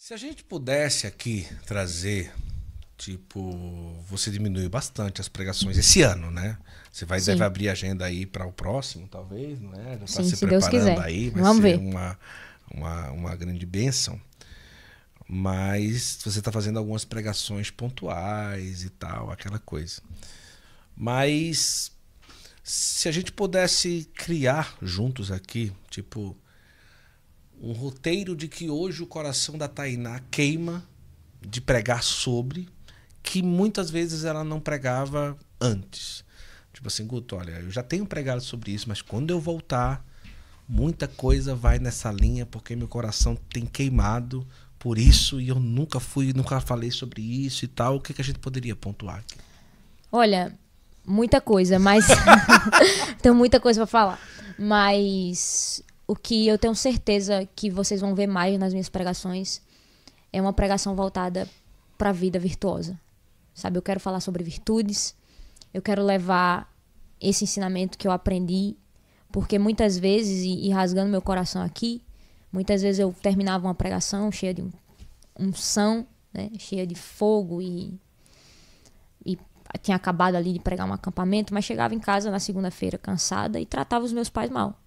Se a gente pudesse aqui trazer, tipo, você diminuiu bastante as pregações esse ano, né? Você deve Sim, abrir a agenda aí para o próximo, talvez, não é? Já está sim, se se Deus preparando quiser. aí, vai Vamos ser ver. uma grande bênção. Mas você está fazendo algumas pregações pontuais e tal, aquela coisa. Mas se a gente pudesse criar juntos aqui, tipo, um roteiro de que hoje o coração da Tainá queima de pregar sobre, que muitas vezes ela não pregava antes. Tipo assim, Guto, olha, eu já tenho pregado sobre isso, mas quando eu voltar, muita coisa vai nessa linha, porque meu coração tem queimado por isso e eu nunca falei sobre isso e tal. O que a gente poderia pontuar aqui? Olha, muita coisa, mas tenho muita coisa pra falar. Mas o que eu tenho certeza que vocês vão ver mais nas minhas pregações é uma pregação voltada pra vida virtuosa. Sabe, eu quero falar sobre virtudes, eu quero levar esse ensinamento que eu aprendi, porque muitas vezes, e rasgando meu coração aqui, muitas vezes eu terminava uma pregação cheia de unção, né, cheia de fogo e tinha acabado ali de pregar um acampamento, mas chegava em casa na segunda-feira cansada e tratava os meus pais mal.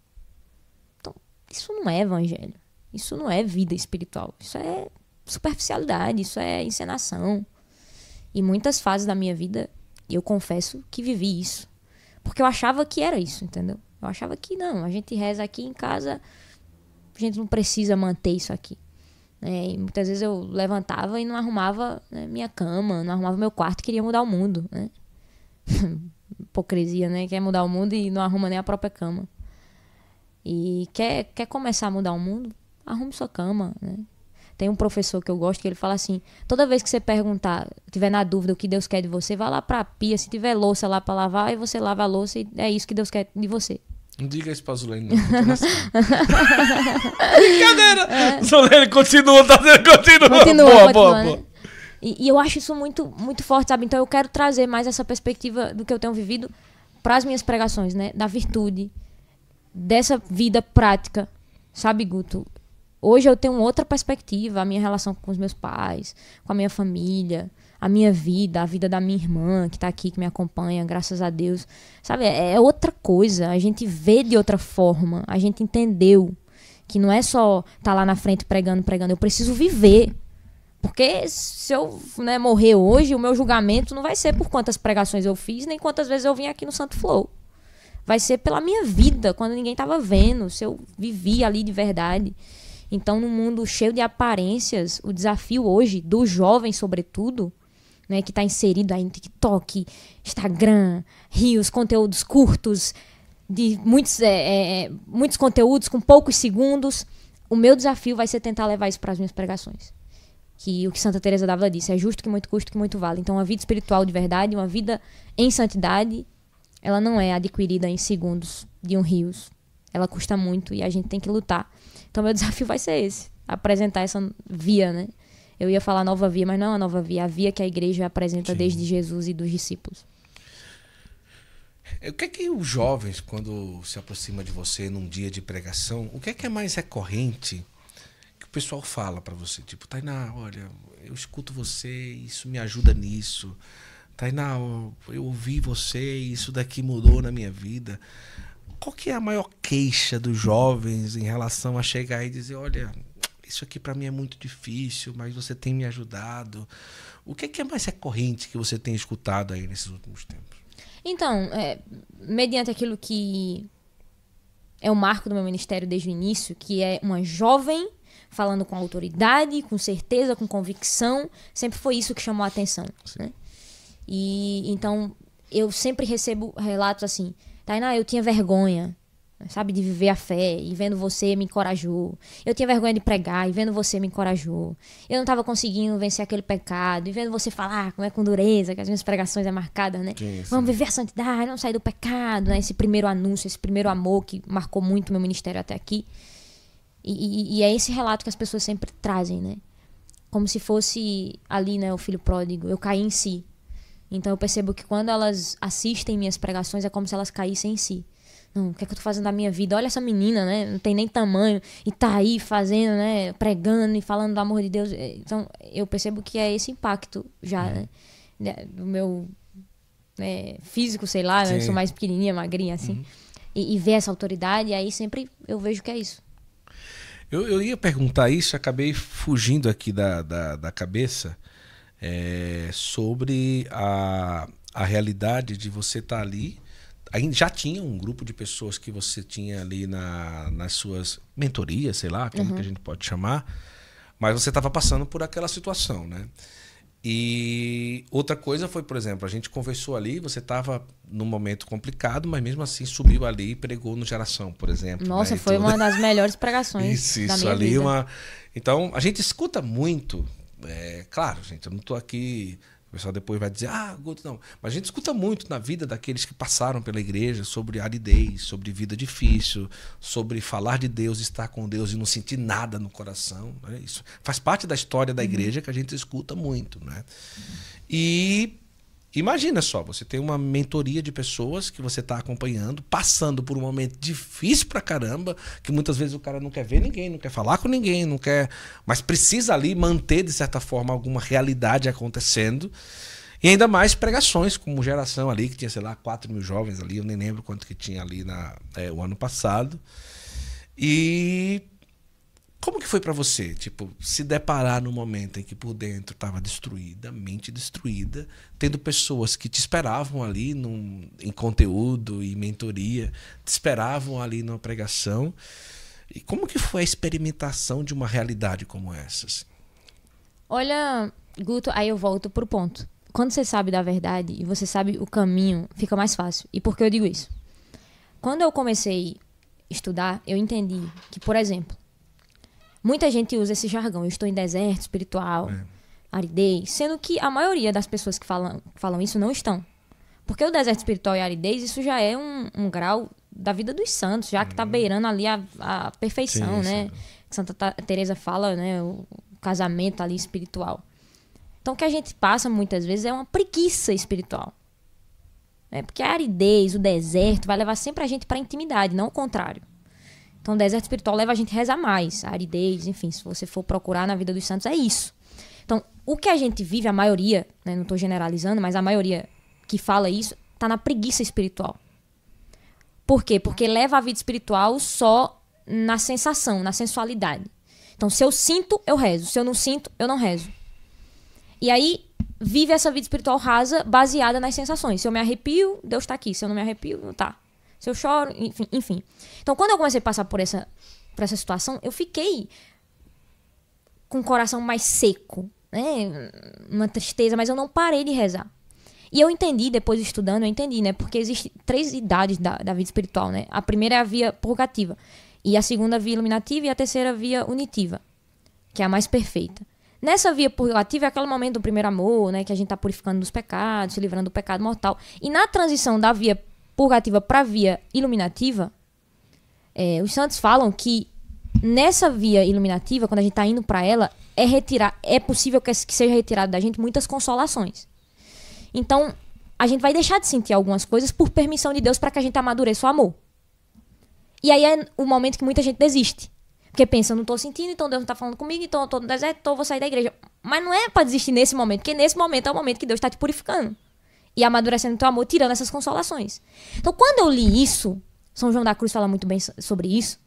Então, isso não é evangelho. Isso não é vida espiritual. Isso é superficialidade, isso é encenação. E muitas fases da minha vida, eu confesso que vivi isso. Porque eu achava que era isso, entendeu? Eu achava que não, a gente reza aqui em casa, a gente não precisa manter isso aqui. E muitas vezes eu levantava e não arrumava, né, minha cama, não arrumava meu quarto, queria mudar o mundo, né? Hipocrisia, né? Quer mudar o mundo e não arruma nem a própria cama. E quer começar a mudar o mundo? Arrume sua cama, né? Tem um professor que eu gosto que ele fala assim: toda vez que você perguntar, tiver na dúvida o que Deus quer de você, vá lá pra pia, se tiver louça lá pra lavar, aí você lava a louça e é isso que Deus quer de você. Não diga isso pra Zulene, não. Eu tô lascado. Brincadeira! Zulene, continua. Continua, Boa. né? E eu acho isso muito, muito forte, sabe? Então eu quero trazer mais essa perspectiva do que eu tenho vivido para as minhas pregações, né? Da virtude, dessa vida prática, sabe, Guto? Hoje eu tenho outra perspectiva, a minha relação com os meus pais, com a minha família, a minha vida, a vida da minha irmã que tá aqui, que me acompanha, graças a Deus. Sabe, é outra coisa, a gente vê de outra forma, a gente entendeu que não é só estar lá na frente pregando, eu preciso viver. Porque se eu, né, morrer hoje, o meu julgamento não vai ser por quantas pregações eu fiz, nem quantas vezes eu vim aqui no Santo Flow. Vai ser pela minha vida, quando ninguém estava vendo, se eu vivi ali de verdade. Então, num mundo cheio de aparências, o desafio hoje, do jovem sobretudo, né, que está inserido aí no TikTok, Instagram, Reels, conteúdos curtos, de muitos conteúdos com poucos segundos, o meu desafio vai ser tentar levar isso para as minhas pregações. Que o que Santa Teresa d'Ávila disse, é justo que muito custa, que muito vale. Então, uma vida espiritual de verdade, uma vida em santidade, ela não é adquirida em segundos de um rios. Ela custa muito e a gente tem que lutar. Então, meu desafio vai ser esse. Apresentar essa via, né? Eu ia falar nova via, mas não é a nova via. A via que a igreja apresenta Sim. desde Jesus e dos discípulos. O que é que os jovens, quando se aproximam de você num dia de pregação, o que é mais recorrente que o pessoal fala pra você? Tipo, Tainá, olha, eu escuto você, isso me ajuda nisso. Tainá, eu ouvi você e isso daqui mudou na minha vida. Qual que é a maior queixa dos jovens em relação a chegar e dizer, olha, isso aqui pra mim é muito difícil, mas você tem me ajudado. O que é mais recorrente que você tem escutado aí nesses últimos tempos? Então, mediante aquilo que é o marco do meu ministério desde o início, que é uma jovem falando com autoridade, com certeza, com convicção, sempre foi isso que chamou a atenção, né? E então eu sempre recebo relatos assim: Tainá, eu tinha vergonha, sabe, de viver a fé, e vendo você me encorajou. Eu tinha vergonha de pregar, e vendo você me encorajou. Eu não estava conseguindo vencer aquele pecado, e vendo você falar como é com dureza, que as minhas pregações é marcadas, né? Sim. Vamos viver a santidade, não sair do pecado, né? Esse primeiro anúncio, esse primeiro amor que marcou muito meu ministério até aqui. E é esse relato que as pessoas sempre trazem, né? Como se fosse ali, né, o filho pródigo. Eu caí em si. Então eu percebo que quando elas assistem minhas pregações é como se elas caíssem em si. Não, o que é que eu tô fazendo da minha vida? Olha essa menina, né? Não tem nem tamanho. E tá aí fazendo, né? Pregando e falando do amor de Deus. Então, eu percebo que é esse impacto já, né? Do meu físico, sei lá, né? Eu sou mais pequenininha, magrinha, assim. E ver essa autoridade, e aí sempre eu vejo que é isso. Eu ia perguntar isso, acabei fugindo aqui da cabeça, sobre a realidade de você estar ali. Já tinha um grupo de pessoas que você tinha ali nas suas mentorias, sei lá, como que a gente pode chamar, mas você estava passando por aquela situação, né? E outra coisa foi, por exemplo, a gente conversou ali, você estava num momento complicado, mas mesmo assim subiu ali e pregou no Geração, por exemplo. Nossa, né? foi uma das melhores pregações da minha ali vida. Então, a gente escuta muito, claro, gente, eu não estou aqui... O pessoal depois vai dizer, Guto, não. Mas a gente escuta muito na vida daqueles que passaram pela igreja sobre aridez, sobre vida difícil, sobre falar de Deus, estar com Deus e não sentir nada no coração. Né? Isso faz parte da história da igreja que a gente escuta muito. Né? E imagina só, você tem uma mentoria de pessoas que você está acompanhando, passando por um momento difícil pra caramba, que muitas vezes o cara não quer ver ninguém, não quer falar com ninguém, não quer, mas precisa ali manter, de certa forma, alguma realidade acontecendo. E ainda mais pregações, como Geração ali, que tinha, sei lá, 4 mil jovens ali, eu nem lembro quanto que tinha ali o ano passado. E... como que foi pra você, tipo, se deparar no momento em que por dentro estava destruída, mente destruída, tendo pessoas que te esperavam ali em conteúdo e mentoria, te esperavam ali numa pregação, e como que foi a experimentação de uma realidade como essa? Assim? Olha, Guto, aí eu volto pro ponto. Quando você sabe da verdade e você sabe o caminho, fica mais fácil. E por que eu digo isso? Quando eu comecei a estudar, eu entendi que, por exemplo, muita gente usa esse jargão, eu estou em deserto espiritual, aridez, sendo que a maioria das pessoas que falam isso não estão. Porque o deserto espiritual e a aridez, isso já é um grau da vida dos santos, já que está beirando ali a perfeição, sim, né? Sim. Santa Teresa fala, né? O casamento ali espiritual. Então o que a gente passa muitas vezes é uma preguiça espiritual. Porque a aridez, o deserto, vai levar sempre a gente para a intimidade, não o contrário. Então, o deserto espiritual leva a gente a rezar mais, a aridez, enfim, se você for procurar na vida dos santos, é isso. Então, o que a gente vive, a maioria, né, não estou generalizando, mas a maioria que fala isso, está na preguiça espiritual. Por quê? Porque leva a vida espiritual só na sensação, na sensualidade. Então, se eu sinto, eu rezo. Se eu não sinto, eu não rezo. E aí, vive essa vida espiritual rasa, baseada nas sensações. Se eu me arrepio, Deus está aqui. Se eu não me arrepio, não está. Se eu choro, enfim. Então, quando eu comecei a passar por essa situação, eu fiquei com o coração mais seco, né? Uma tristeza, mas eu não parei de rezar. E eu entendi, depois estudando, né? Porque existem 3 idades da vida espiritual, né? A primeira é a via purgativa, e a segunda a via iluminativa, e a terceira a via unitiva, que é a mais perfeita. Nessa via purgativa é aquele momento do primeiro amor, né? Que a gente está purificando dos pecados, se livrando do pecado mortal. E na transição da via purgativa para a via iluminativa, os santos falam que nessa via iluminativa, quando a gente está indo para ela, é possível que seja retirado da gente muitas consolações. Então, a gente vai deixar de sentir algumas coisas por permissão de Deus para que a gente amadureça o amor. E aí é o momento que muita gente desiste. Porque pensa, eu não estou sentindo, então Deus não está falando comigo, então eu estou no deserto, então eu vou sair da igreja. Mas não é para desistir nesse momento, porque nesse momento é o momento que Deus está te purificando. E amadurecendo o teu amor, tirando essas consolações. Então, quando eu li isso, São João da Cruz fala muito bem sobre isso,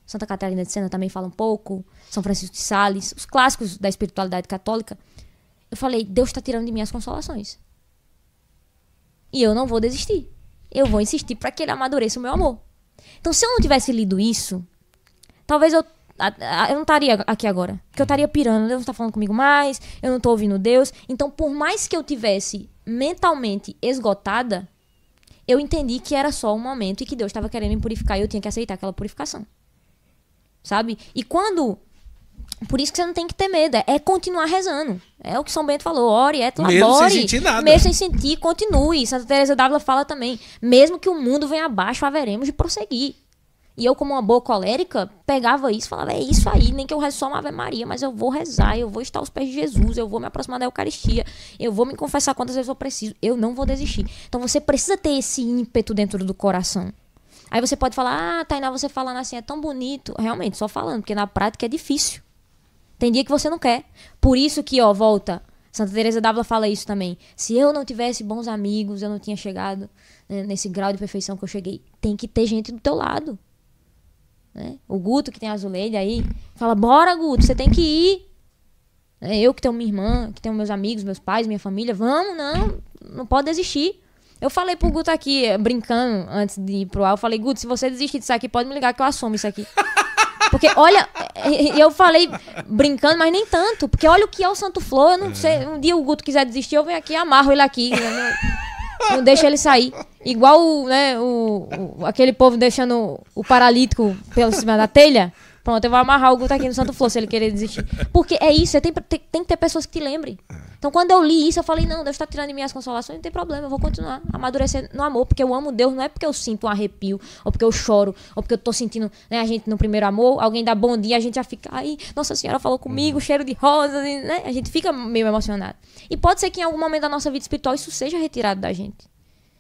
Santa Catarina de Sena também fala um pouco, São Francisco de Sales, os clássicos da espiritualidade católica, eu falei, Deus está tirando de mim as consolações. E eu não vou desistir. Eu vou insistir para que ele amadureça o meu amor. Então, se eu não tivesse lido isso, talvez eu não estaria aqui agora. Porque eu estaria pirando, Deus não está falando comigo mais, eu não estou ouvindo Deus. Então, por mais que eu tivesse mentalmente esgotada, eu entendi que era só um momento e que Deus estava querendo me purificar e eu tinha que aceitar aquela purificação. Sabe? E quando... Por isso que você não tem que ter medo, é continuar rezando. É o que São Bento falou, ore, et labore. Mesmo sem sentir nada. Mesmo sem sentir, continue. Santa Teresa d'Ávila fala também, mesmo que o mundo venha abaixo, haveremos de prosseguir. E eu, como uma boa colérica, pegava isso e falava, é isso aí, nem que eu reze só uma Ave Maria, mas eu vou rezar, eu vou estar aos pés de Jesus, eu vou me aproximar da Eucaristia, eu vou me confessar quantas vezes eu preciso, eu não vou desistir. Então você precisa ter esse ímpeto dentro do coração. Aí você pode falar, Tainá, você falando assim é tão bonito. Realmente, só falando, porque na prática é difícil. Tem dia que você não quer. Por isso que, volta. Santa Teresa d'Ávila fala isso também. Se eu não tivesse bons amigos, eu não tinha chegado, né, nesse grau de perfeição que eu cheguei. Tem que ter gente do teu lado. Né? O Guto, que tem a Azuleide aí, fala, bora, Guto, você tem que ir. Eu que tenho minha irmã, que tenho meus amigos, meus pais, minha família, vamos, não pode desistir. Eu falei pro Guto aqui, brincando, antes de ir pro ar, eu falei, Guto, se você desistir disso aqui, pode me ligar que eu assumo isso aqui. Porque, olha, eu falei brincando, mas nem tanto, porque olha o que é o Santo Flor, eu não sei, um dia o Guto quiser desistir, eu venho aqui e amarro ele aqui, né? Não deixa ele sair. Igual, né, aquele povo deixando o paralítico pela cima da telha. Pronto, eu vou amarrar o Guto aqui no Santo Flor se ele querer desistir. Porque é isso, você tem que ter pessoas que te lembrem. Então, quando eu li isso, eu falei, não, Deus está tirando de mim as consolações, não tem problema, eu vou continuar a amadurecer no amor, porque eu amo Deus, não é porque eu sinto um arrepio, ou porque eu choro, ou porque eu tô sentindo, né, a gente no primeiro amor, alguém dá bom dia, a gente já fica, ai, Nossa Senhora falou comigo, cheiro de rosas, né? A gente fica meio emocionado. E pode ser que em algum momento da nossa vida espiritual isso seja retirado da gente.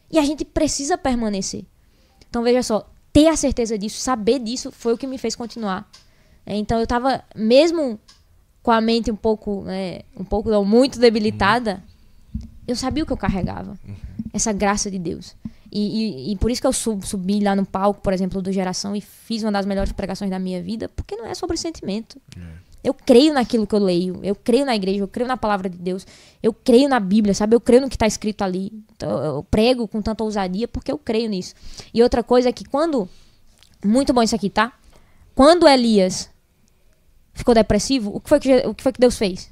E a gente precisa permanecer. Então, veja só, ter a certeza disso, saber disso, foi o que me fez continuar. Então, eu tava, mesmo com a mente um pouco, né, não, muito debilitada, eu sabia o que eu carregava. Essa graça de Deus. E por isso que eu subi lá no palco, por exemplo, do Geração, e fiz uma das melhores pregações da minha vida, porque não é sobre sentimento. Eu creio naquilo que eu leio, eu creio na igreja, eu creio na palavra de Deus, eu creio na Bíblia, sabe? Eu creio no que está escrito ali. Então, eu prego com tanta ousadia porque eu creio nisso. E outra coisa é que muito bom isso aqui, tá? Quando Elias ficou depressivo, o que foi que Deus fez?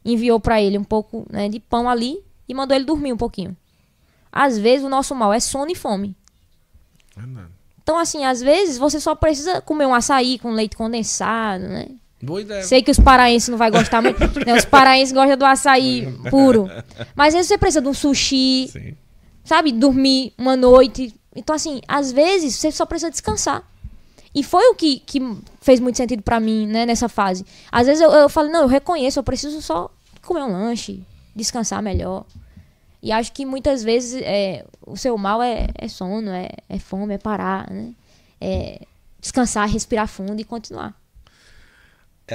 Enviou para ele um pouco, né, de pão ali e mandou ele dormir um pouquinho. Às vezes o nosso mal é sono e fome. Então, assim, às vezes você só precisa comer um açaí com leite condensado, né? Boa ideia. Sei que os paraenses não vão gostar muito, né? Os paraenses gostam do açaí puro. Mas às vezes você precisa de um sushi, sim, sabe? Dormir uma noite. Então, assim, às vezes você só precisa descansar. E foi o que fez muito sentido pra mim, né, nessa fase. Às vezes eu falo, não, eu reconheço, eu preciso só comer um lanche, descansar melhor. E acho que muitas vezes o seu mal é sono, é fome, é parar, né? É descansar, respirar fundo e continuar.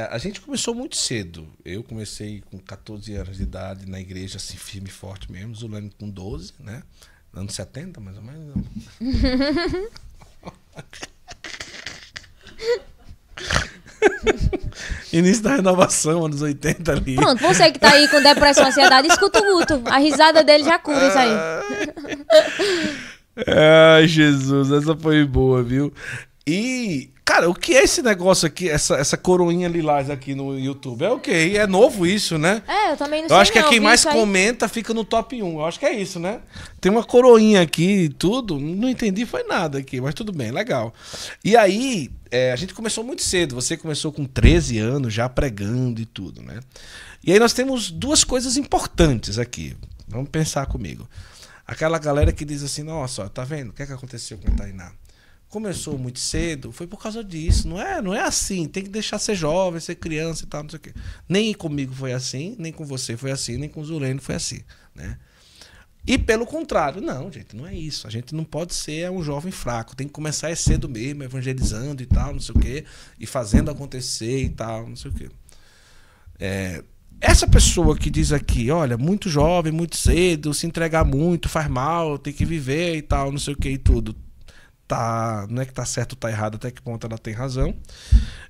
A gente começou muito cedo. Eu comecei com 14 anos de idade na igreja, assim, firme e forte mesmo. Zulane com 12, né? Anos 70, mais ou menos. Início da renovação, anos 80 ali. Pronto, você que tá aí com depressão, ansiedade, escuta o Guto. A risada dele já cura isso aí. Ai, Jesus, essa foi boa, viu? E, cara, o que é esse negócio aqui, essa coroinha lilás aqui no YouTube? É o quê? É novo isso, né? Eu também não sei. Eu acho que é quem mais comenta fica no top 1. Eu acho que é isso, né? Tem uma coroinha aqui e tudo. Não entendi, foi nada aqui, mas tudo bem, legal. E aí, a gente começou muito cedo. Você começou com 13 anos, já pregando e tudo, né? E aí nós temos duas coisas importantes aqui. Vamos pensar comigo. Aquela galera que diz assim, nossa, ó, tá vendo? O que é que aconteceu com a Tainá? Começou muito cedo, foi por causa disso. Não é assim, tem que deixar ser jovem, ser criança e tal, não sei o quê. Nem comigo foi assim, nem com você foi assim, nem com o Zulene foi assim, né? E pelo contrário, não, gente, não é isso. A gente não pode ser um jovem fraco, tem que começar cedo mesmo, evangelizando e tal, não sei o quê, e fazendo acontecer e tal, não sei o quê. Essa pessoa que diz aqui, olha, muito jovem, muito cedo, se entregar muito, faz mal, tem que viver e tal, não sei o quê e tudo. Não é que tá certo ou tá errado, até que ponto ela tem razão.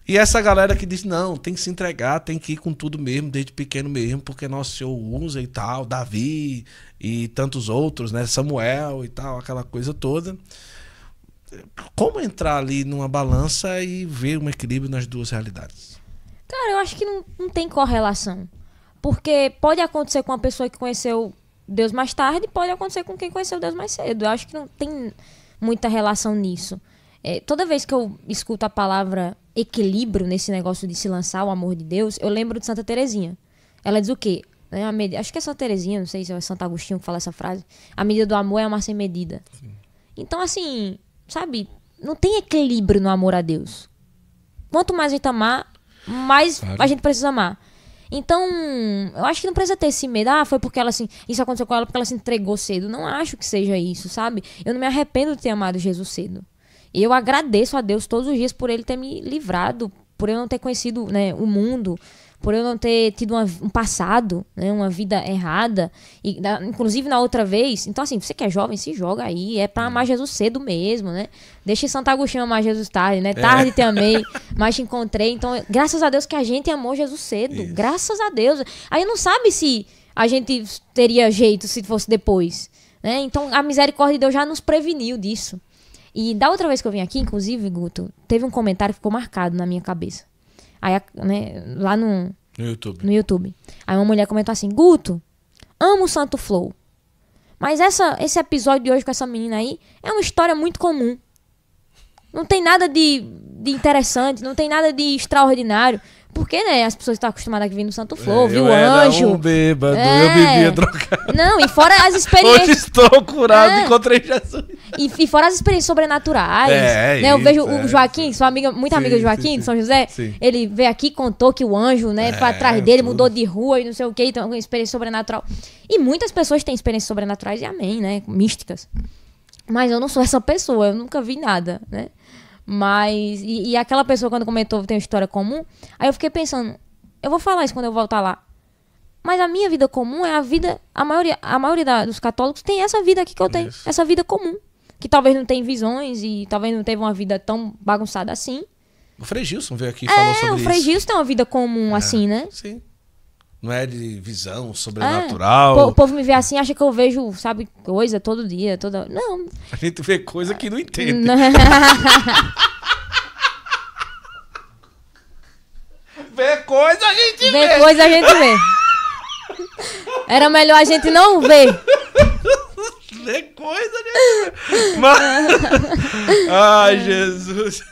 E essa galera que diz, não, tem que se entregar, tem que ir com tudo mesmo, desde pequeno mesmo, porque nosso Senhor usa e tal, Davi e tantos outros, né, Samuel e tal, aquela coisa toda. Como entrar ali numa balança e ver um equilíbrio nas duas realidades? Cara, eu acho que não tem correlação. Porque pode acontecer com uma pessoa que conheceu Deus mais tarde, pode acontecer com quem conheceu Deus mais cedo. Eu acho que não tem muita relação nisso. Toda vez que eu escuto a palavra equilíbrio nesse negócio de se lançar o amor de Deus, eu lembro de Santa Teresinha. Ela diz o quê? Acho que é Santa Teresinha, não sei se é Santo Agostinho que fala essa frase. A medida do amor é amar sem medida. Sim. Então, assim, sabe? Não tem equilíbrio no amor a Deus. Quanto mais a gente amar, mais a gente precisa amar. Então, eu acho que não precisa ter esse medo. Foi porque ela assim, isso aconteceu com ela porque ela se entregou cedo. Não acho que seja isso, sabe? Eu não me arrependo de ter amado Jesus cedo. E eu agradeço a Deus todos os dias por ele ter me livrado, por eu não ter conhecido, né, o mundo, por eu não ter tido um passado, né, uma vida errada. E, inclusive na outra vez. Então, assim, você que é jovem, se joga aí. É pra amar Jesus cedo mesmo, né? Deixa Santo Agostinho amar Jesus tarde, né? Tarde te amei, mas te encontrei. Então, graças a Deus que a gente amou Jesus cedo. Isso. Graças a Deus. Aí não sabe se a gente teria jeito se fosse depois, né? Então, a misericórdia de Deus já nos preveniu disso. E da outra vez que eu vim aqui, inclusive, Guto, teve um comentário que ficou marcado na minha cabeça. Aí, né, lá no YouTube. Aí uma mulher comentou assim: Guto, amo o Santo Flow, mas esse episódio de hoje com essa menina aí é uma história muito comum. Não tem nada de interessante, não tem nada de extraordinário. Porque, né, as pessoas estão acostumadas a vir no Santo Flow, viu o anjo. Eu era bêbado, eu bebia drogado. Não, e fora as experiências... Hoje estou curado, encontrei Jesus. E fora as experiências sobrenaturais. Né, eu vejo o Joaquim, sua amiga, muito amiga do Joaquim, de São José. Sim. Ele veio aqui e contou que o anjo, né, foi atrás dele, mudou de rua e não sei o que, então uma experiência sobrenatural. E muitas pessoas têm experiências sobrenaturais e amém, né, místicas. Mas eu não sou essa pessoa, eu nunca vi nada, né. Mas, e aquela pessoa quando comentou tem uma história comum, aí eu fiquei pensando, eu vou falar isso quando eu voltar lá. Mas a minha vida comum é a vida, a maioria dos católicos tem essa vida aqui que eu tenho, essa vida comum. Que talvez não tenha visões e talvez não teve uma vida tão bagunçada assim. O Frei Gilson veio aqui e falou sobre isso. O Frei Gilson tem uma vida comum assim, né? Sim. Não é de visão sobrenatural. O povo me vê assim, acha que eu vejo, sabe, coisa todo dia, toda... Não. A gente vê coisa que não entende. Vê coisa, a gente vê. Vê coisa, a gente vê. Era melhor a gente não ver. Vê coisa, a gente vê. Mas... Ai, Jesus.